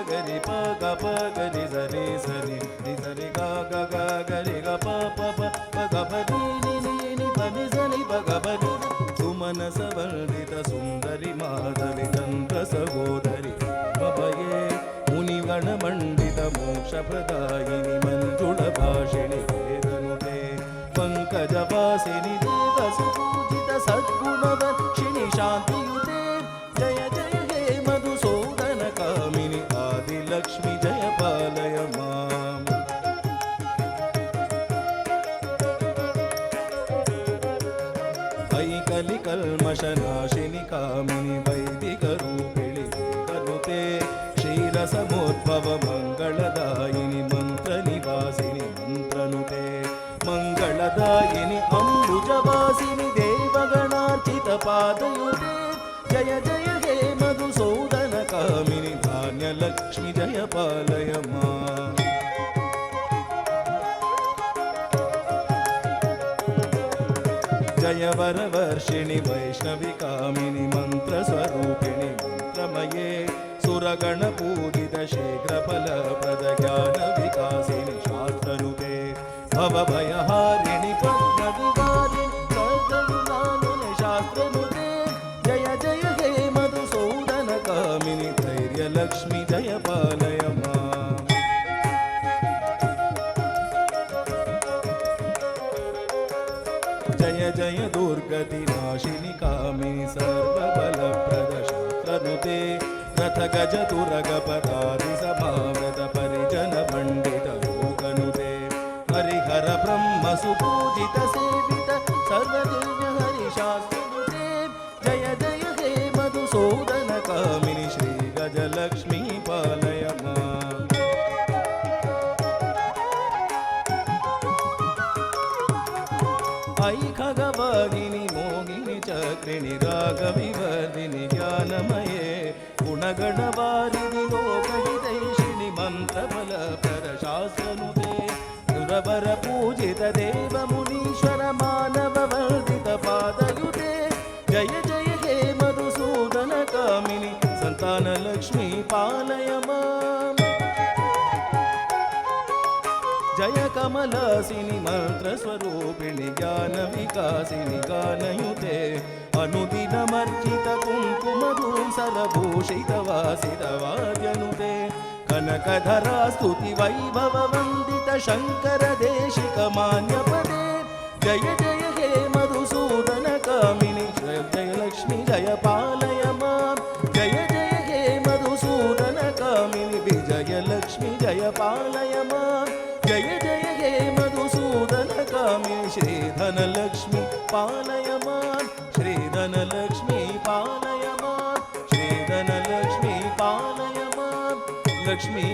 గరి ప గ ప గరి సరి సరి ని సరి గ గ గ గరి గ ప ప ప ప గ ప ని ని ని ని ప ని స ని ప గ ప ని సుమనస వర్ణిత సుందరి మాధవి చంద్ర సహోదరి మభయే మునిగణ మండిత మోక్ష ప్రదాయిని మంజుళ భాషిణి వేదనుతే పంకజవాసిని దేవ సుపూజిత సద్గుణవర్షిణి శాంతియుతే జయ జయ హే మధుసూదన కామిని ఆదిలక్ష్మి జయ పాలయ మాం వైకలి కల్మషనాశిని కామిని వైదిక రూపిణి కనుతే క్షీరసమోద్భవ మంగళదాయిని మంత్ర నివాసిని మంత్రనుతే మంగళదాయిని అంబుజవాసిని దేవగణార్చిత పాదయుతే జయ జయ హే మధుసూదన కామిని ధాన్యలక్ష్మి జయ పాలయ మాం జయ వరవర్షిణి వైష్ణవి కామిని మంత్రస్వరూపిణి మంత్రమయే సురగణ పూజిత శీఘ్రఫల ప్రద జ్ఞాన వికాసిని శాస్త్రనుతే భవభయహారిణి పద్మవిహారిణి సర్వగుణానుని శాస్త్రనుతే జయ జయ హే మధుసూదన కామిని ధైర్యలక్ష్మి జయ పాలయ మాం జయ జయ దుర్గతి నాశిని కామిని సర్వబలప్రద శాస్త్రనుతే రథ గజ తురగ పదాది సమావృత పరిజన పండిత లోకనుతే హరిహర బ్రహ్మ సుపూజిత సేవిత సర్వదివ్య హరి శాస్త్రనుతే జయ జయ హే మధుసూదన కామిని శ్రీ గజలక్ష్మీ పాలయ మాం ఐ ఖగవాగిని మోగిని చక్రిణి రాగ వివర్ధిని జ్ఞానమయే గుణగణవారిని లోకహితైషిణి మంత్రబల పరశాస్త్రనుతే సురవర పూజిత దేవ మునీశ్వర మానవ వర్ధిత పాదయుతే జయ జయ హే మధుసూదన కామిని సంతాన లక్ష్మీ పాలయ మాం జయ కమలాసిని మంత్రస్వరూపిణి జ్ఞాన వికాసిని గానయుతే అనుదినమర్చిత కుంకుమధూసరభూషిత వాసిత వాద్యనుతే కనకధరా స్తుతి వైభవ వందిత శంకర దేశిక మాన్యపదే జయ జయ హే మధుసూదన కామిని జయలక్ష్మి జయ పాలయ మాం జయ జయ హే మధుసూదన కామిని విజయలక్ష్మి జయ పాలయ మాం జయ జయ హే మధుసూదన కామిని శ్రీధనలక్ష్మి పాలయ మాం శ్రీధనలక్ష్మి పాలయ మాం శ్రీధనలక్ష్మి పాలయ మాం లక్ష్మీ